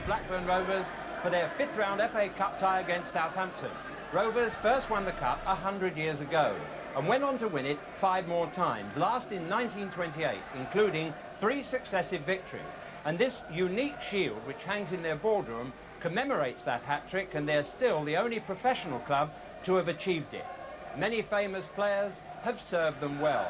of Blackburn Rovers for their fifth round FA Cup tie against Southampton. Rovers first won the Cup 100 years ago and went on to win it 5 more times, last in 1928, including 3 successive victories. And this unique shield, which hangs in their boardroom, commemorates that hat-trick, and they're still the only professional club to have achieved it. Many famous players have served them well.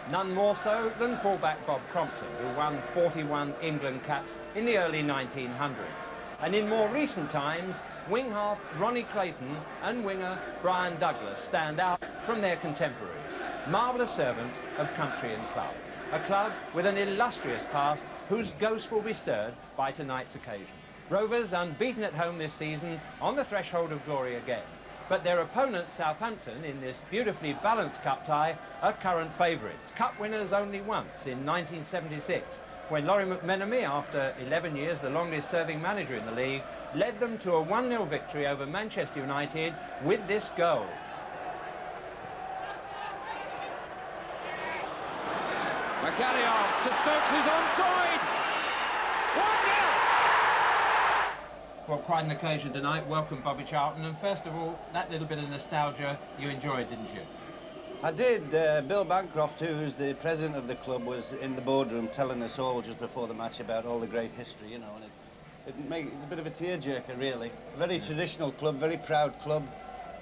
None more so than fullback Bob Crompton, who won 41 England caps in the early 1900s. And in more recent times, wing-half Ronnie Clayton and winger Brian Douglas stand out from their contemporaries, marvellous servants of country and club. A club with an illustrious past whose ghost will be stirred by tonight's occasion. Rovers unbeaten at home this season, on the threshold of glory again. But their opponents, Southampton, in this beautifully balanced cup tie, are current favourites. Cup winners only once, in 1976, when Laurie McMenemy, after 11 years, the longest-serving manager in the league, led them to a 1-0 victory over Manchester United with this goal. McGallagher to Stokes, who's onside. 1-0. Well, quite an occasion tonight. Welcome, Bobby Charlton. And first of all, that little bit of nostalgia you enjoyed, didn't you? I did. Bill Bancroft, who's the president of the club, was in the boardroom telling us all just before the match about all the great history, you know, and it's a bit of a tearjerker, really. A very traditional club, very proud club.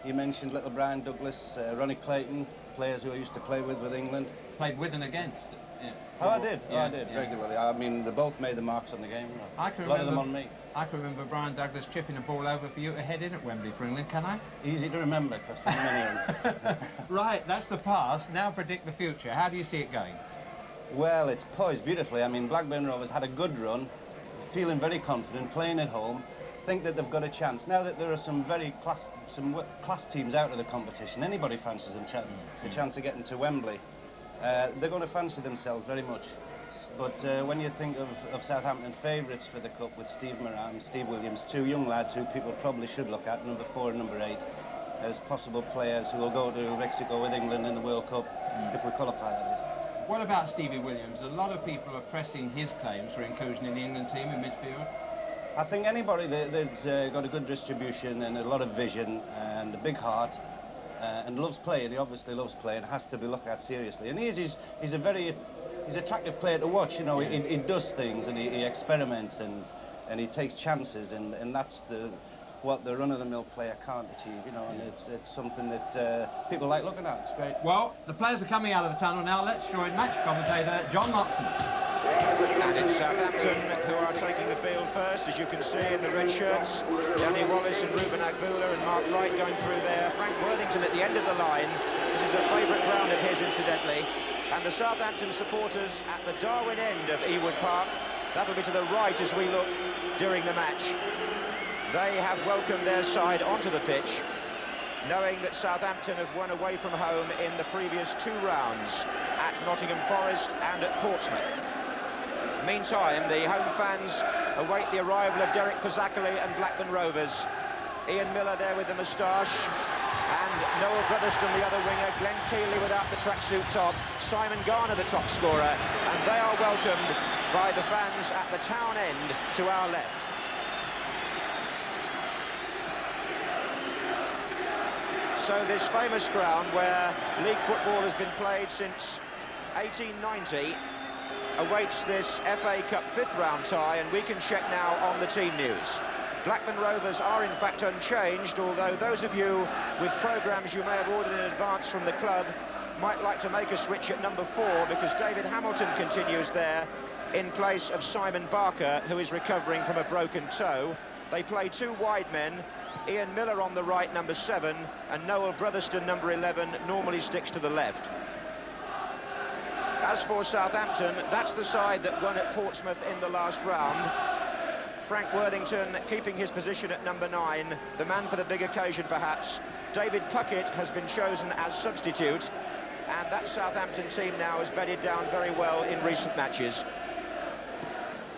You mentioned little Brian Douglas, Ronnie Clayton, players who I used to play with England. Played with and against. Yeah. Oh, I did. Yeah, I did, regularly. I mean, they both made the marks on the game. I can a lot of them on me. I can remember Brian Douglas chipping a ball over for you to head in at Wembley for England, can I? Easy to remember, because there are many of them. Right, that's the past. Now predict the future. How do you see it going? Well, it's poised beautifully. I mean, Blackburn Rovers had a good run, feeling very confident, playing at home, think that they've got a chance. Now that there are some class teams out of the competition, anybody fancies them the chance of getting to Wembley. They're going to fancy themselves very much. But when you think of Southampton favourites for the Cup with Steve Moran and Steve Williams, 2 young lads who people probably should look at, number 4 and number 8, as possible players who will go to Mexico with England in the World Cup, if we qualify, that is. What about Stevie Williams? A lot of people are pressing his claims for inclusion in the England team in midfield. I think anybody that's got a good distribution and a lot of vision and a big heart and loves playing, he obviously loves playing, has to be looked at seriously. And he's a very attractive player to watch, you know. He does things and he experiments and he takes chances, and that's what the run-of-the-mill player can't achieve, you know, and it's something that people like looking at. It's great. Well, the players are coming out of the tunnel now. Let's join match commentator John Motson. And it's Southampton who are taking the field first, as you can see in the red shirts. Danny Wallace and Ruben Agbula and Mark Wright going through there. Frank Worthington at the end of the line. This is a favourite ground of his, incidentally. And the Southampton supporters at the Darwin end of Ewood Park. That'll be to the right as we look during the match. They have welcomed their side onto the pitch, knowing that Southampton have won away from home in the previous 2 rounds at Nottingham Forest and at Portsmouth. Meantime, the home fans await the arrival of Derek Fazackerley and Blackburn Rovers. Ian Miller there with the moustache, and Noel Brotherston, the other winger, Glenn Keeley without the tracksuit top, Simon Garner, the top scorer, and they are welcomed by the fans at the town end to our left. So this famous ground where league football has been played since 1890 awaits this FA Cup 5th round tie, and we can check now on the team news. Blackburn Rovers are in fact unchanged, although those of you with programmes you may have ordered in advance from the club might like to make a switch at number 4, because David Hamilton continues there in place of Simon Barker, who is recovering from a broken toe. They play 2 wide men, Ian Miller on the right, number 7, and Noel Brotherston, number 11, normally sticks to the left. As for Southampton, that's the side that won at Portsmouth in the last round. Frank Worthington keeping his position at number 9, the man for the big occasion perhaps. David Puckett has been chosen as substitute, and that Southampton team now has bedded down very well in recent matches.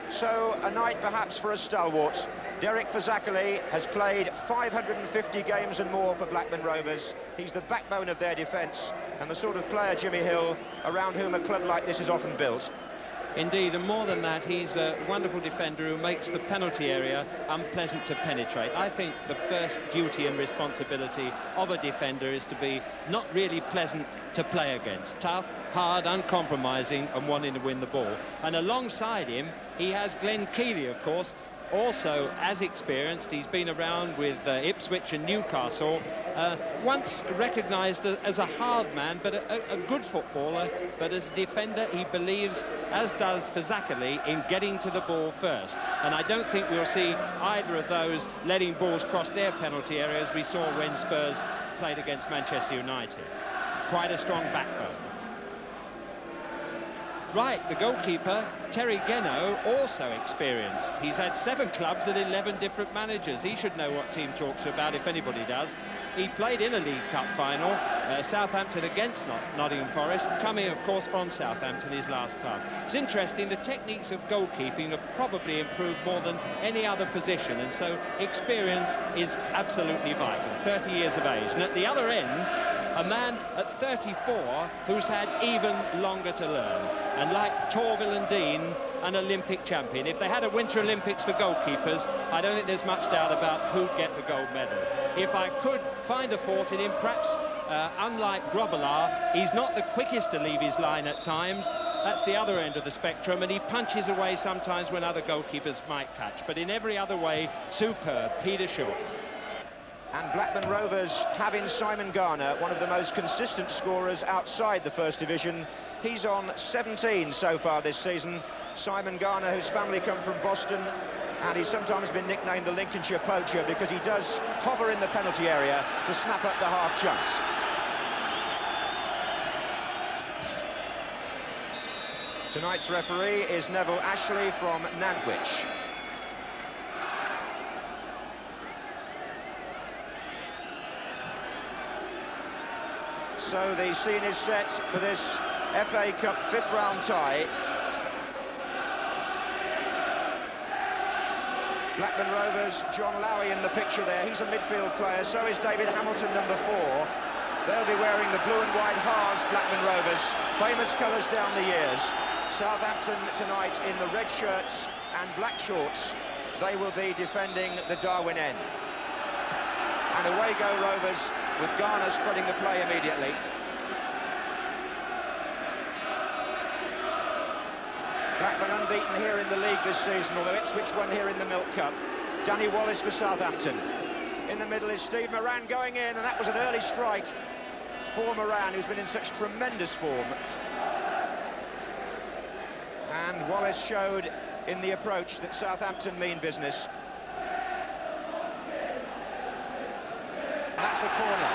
So a night perhaps for a stalwart. Derek Fazackerley has played 550 games and more for Blackburn Rovers. He's the backbone of their defence and the sort of player, Jimmy Hill, around whom a club like this is often built. Indeed, and more than that, he's a wonderful defender who makes the penalty area unpleasant to penetrate. I think the first duty and responsibility of a defender is to be not really pleasant to play against. Tough, hard, uncompromising, and wanting to win the ball. And alongside him, he has Glenn Keeley, of course, also as experienced. He's been around with Ipswich and Newcastle, once recognised as a hard man, but a good footballer. But as a defender, he believes, as does Fazakerley, in getting to the ball first. And I don't think we'll see either of those letting balls cross their penalty area, as we saw when Spurs played against Manchester United. Quite a strong backbone. Right, the goalkeeper, Terry Geno, also experienced. He's had 7 clubs and 11 different managers. He should know what team talks about, if anybody does. He played in a League Cup final, Southampton against Nottingham Forest, coming, of course, from Southampton, his last club. It's interesting, the techniques of goalkeeping have probably improved more than any other position, and so experience is absolutely vital. 30 years of age. And at the other end, a man at 34 who's had even longer to learn. And like Torvill and Dean, an Olympic champion. If they had a Winter Olympics for goalkeepers, I don't think there's much doubt about who'd get the gold medal. If I could find a fault in him, perhaps unlike Grobbelaar, he's not the quickest to leave his line at times. That's the other end of the spectrum, and he punches away sometimes when other goalkeepers might catch. But in every other way, superb, Peter Shaw. And Blackburn Rovers having Simon Garner, one of the most consistent scorers outside the First Division. He's on 17 so far this season. Simon Garner, whose family come from Boston, and he's sometimes been nicknamed the Lincolnshire poacher because he does hover in the penalty area to snap up the half chunks. Tonight's referee is Neville Ashley from Nantwich. So the scene is set for this FA Cup 5th round tie. Blackburn Rovers, John Lowie in the picture there. He's a midfield player, so is David Hamilton, number 4. They'll be wearing the blue and white halves, Blackburn Rovers. Famous colours down the years. Southampton tonight in the red shirts and black shorts. They will be defending the Darwin end. And away go Rovers, with Garner spreading the play immediately. Blackburn unbeaten here in the league this season, although Ipswich won here in the Milk Cup. Danny Wallace for Southampton. In the middle is Steve Moran going in, and that was an early strike for Moran, who's been in such tremendous form. And Wallace showed in the approach that Southampton mean business. That's a corner,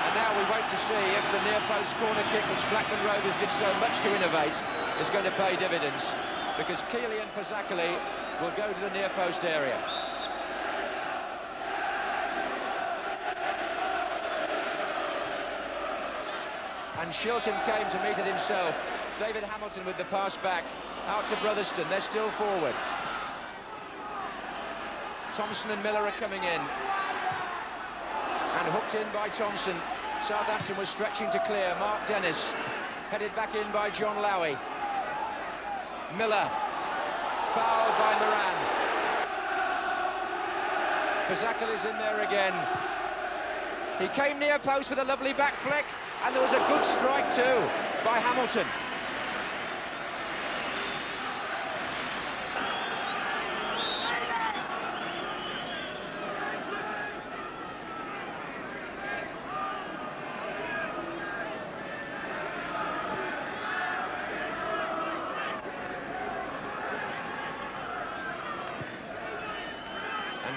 and now we wait to see if the near-post corner kick, which Blackburn Rovers did so much to innovate, is going to pay dividends, because Keeley and Fazakerley will go to the near-post area. And Shilton came to meet it himself. David Hamilton with the pass back out to Brotherston. They're still forward. Thompson and Miller are coming in. And hooked in by Thompson. Southampton was stretching to clear. Mark Dennis headed back in by John Lowie. Miller, fouled by Moran. Fazakerley's in there again. He came near post with a lovely back flick, and there was a good strike too by Hamilton.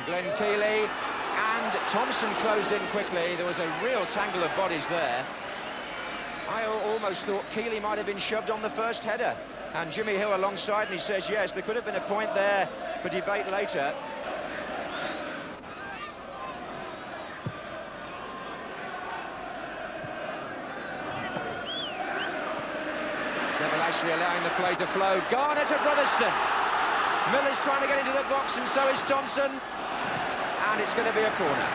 Glenn Keeley and Thompson closed in quickly. There was a real tangle of bodies there. I almost thought Keeley might have been shoved on the first header. And Jimmy Hill alongside, and he says, yes, there could have been a point there for debate later. Neville Ashley allowing the play to flow. Garner to Brotherston. Miller's trying to get into the box, and so is Thompson. And it's going to be a corner.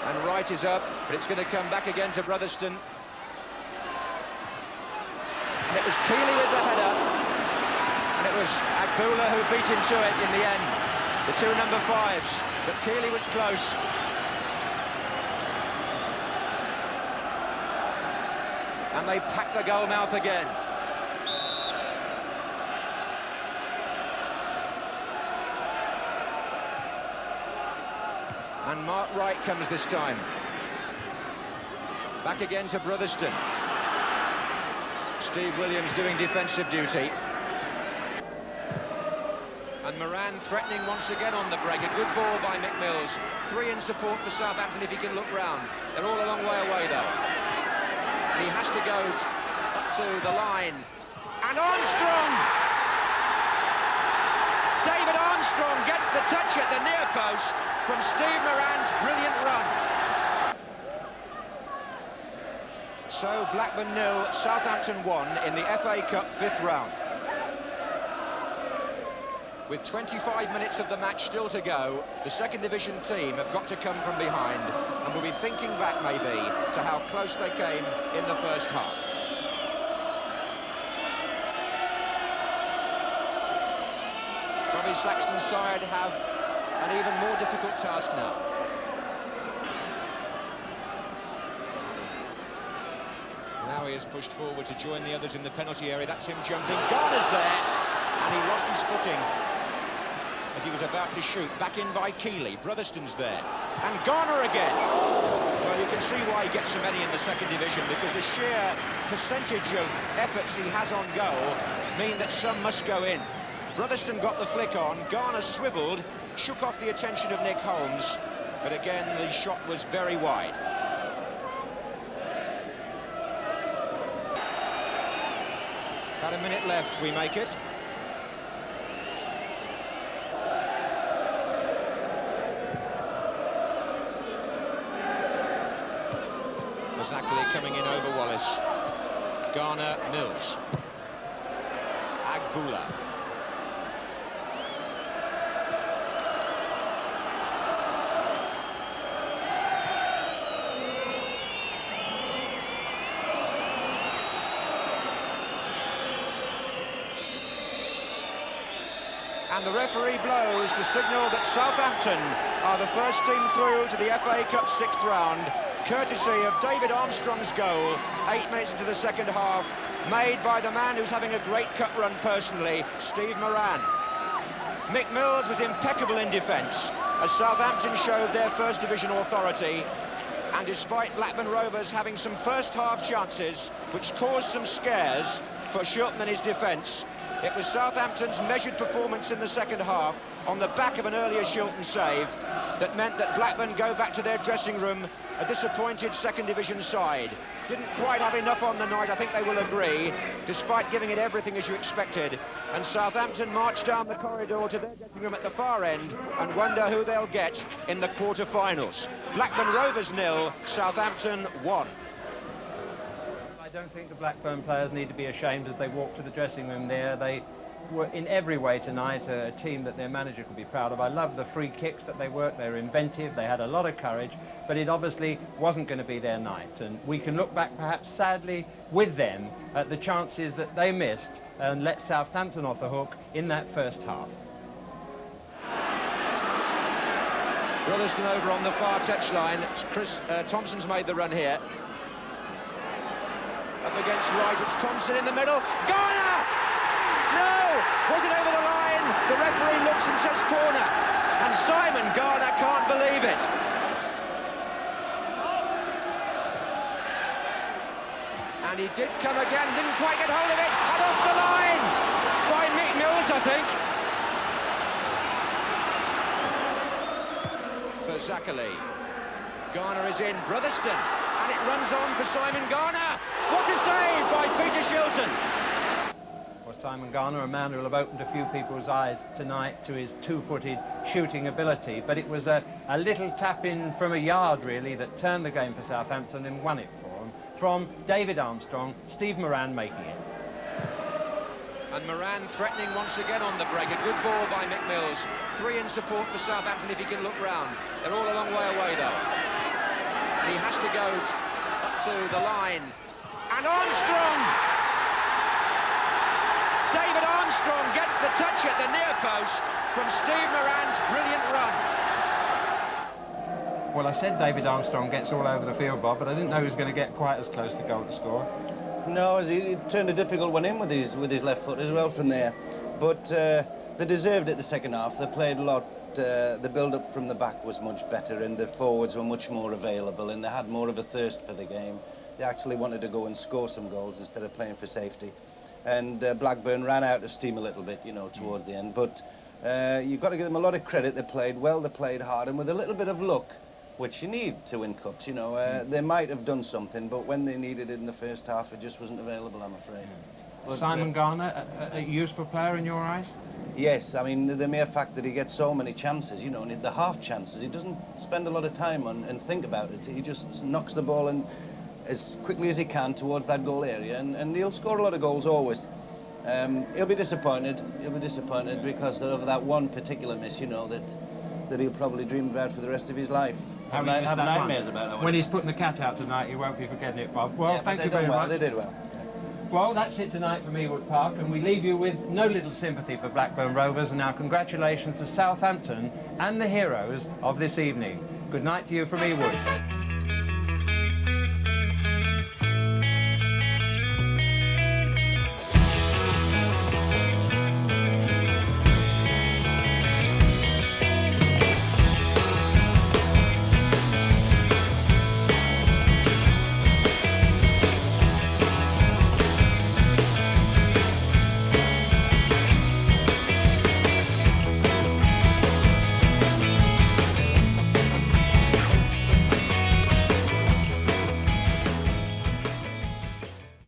And Wright is up, but it's going to come back again to Brotherston. And it was Keeley with the header. And it was Agbula who beat him to it in the end. The two number 5s, but Keeley was close. And they pack the goal mouth again. And Mark Wright comes this time. Back again to Brotherston. Steve Williams doing defensive duty. And Moran threatening once again on the break. A good ball by Mick Mills. 3 in support for Southampton if he can look round. They're all a long way away though. And he has to go up to the line. And Armstrong! David Armstrong gets the touch at the near post from Steve Moran's brilliant run. So Blackburn 0, Southampton 1 in the FA Cup 5th round. With 25 minutes of the match still to go, the second division team have got to come from behind and will be thinking back maybe to how close they came in the first half. Bobby Saxton's side have an even more difficult task now. Now he is pushed forward to join the others in the penalty area. That's him jumping. Garner's there, and he lost his footing as he was about to shoot. Back in by Keeley. Brotherston's there, and Garner again. Well, you can see why he gets so many in the second division, because the sheer percentage of efforts he has on goal mean that some must go in. Brotherston got the flick on. Garner swivelled, shook off the attention of Nick Holmes, but again the shot was very wide. About a minute left, we make it. Fazackley coming in over Wallace. Garner, Mills. Agbula. And the referee blows to signal that Southampton are the first team through to the FA Cup 6th round, courtesy of David Armstrong's goal, 8 minutes into the second half, made by the man who's having a great cup run personally, Steve Moran. Mick Mills was impeccable in defence, as Southampton showed their first division authority, and despite Blackburn Rovers having some first half chances, which caused some scares for Shilton and his defence, it was Southampton's measured performance in the second half, on the back of an earlier Shilton save, that meant that Blackburn go back to their dressing room a disappointed second division side. Didn't quite have enough on the night, I think they will agree, despite giving it everything as you expected. And Southampton march down the corridor to their dressing room at the far end and wonder who they'll get in the quarter-finals. Blackburn Rovers 0, Southampton 1. I don't think the Blackburn players need to be ashamed as they walk to the dressing room there. They were in every way tonight a team that their manager could be proud of. I love the free kicks that they worked. They were inventive, they had a lot of courage, but it obviously wasn't going to be their night. And we can look back perhaps sadly with them at the chances that they missed and let Southampton off the hook in that first half. Brotherston over on the far touchline. Chris Thompson's made the run here. Up against Wright, it's Thompson in the middle. Garner! No! Was it over the line? The referee looks and says corner. And Simon Garner can't believe it. And he did come again, didn't quite get hold of it. And off the line by Mick Mills, I think. For Fazackley. Garner is in, Brotherston. And it runs on for Simon Garner. What a save by Peter Shilton. Well, Simon Garner, a man who will have opened a few people's eyes tonight to his two-footed shooting ability, but it was a little tap-in from a yard, really, that turned the game for Southampton and won it for them. From David Armstrong, Steve Moran making it. And Moran threatening once again on the break. A good ball by Mick Mills. 3 in support for Southampton if he can look round. They're all a long way away, though. has to go up to the line. And Armstrong! David Armstrong gets the touch at the near post from Steve Moran's brilliant run. Well, I said David Armstrong gets all over the field, Bob, but I didn't know he was going to get quite as close to goal to score. No, he turned a difficult one in with his left foot as well from there. But they deserved it the second half. They played a lot. The build-up from the back was much better, and the forwards were much more available, and they had more of a thirst for the game. They actually wanted to go and score some goals instead of playing for safety. And Blackburn ran out of steam a little bit, you know, towards the end. But you've got to give them a lot of credit. They played well, they played hard, and with a little bit of luck, which you need to win cups, you know. They might have done something, but when they needed it in the first half, it just wasn't available, I'm afraid. But, Simon Garner, a useful player in your eyes? Yes, I mean, the mere fact that he gets so many chances, you know, and the half chances, he doesn't spend a lot of time on and think about it. He just knocks the ball in as quickly as he can towards that goal area, and he'll score a lot of goals always. He'll be disappointed. He'll be disappointed because of that one particular miss, you know, that he'll probably dream about for the rest of his life. Have nightmares about that. When he's putting the cat out tonight, he won't be forgetting it, Bob. Well, yeah, thank you very much. They did well. Well, that's it tonight from Ewood Park, and we leave you with no little sympathy for Blackburn Rovers, and our congratulations to Southampton and the heroes of this evening. Good night to you from Ewood.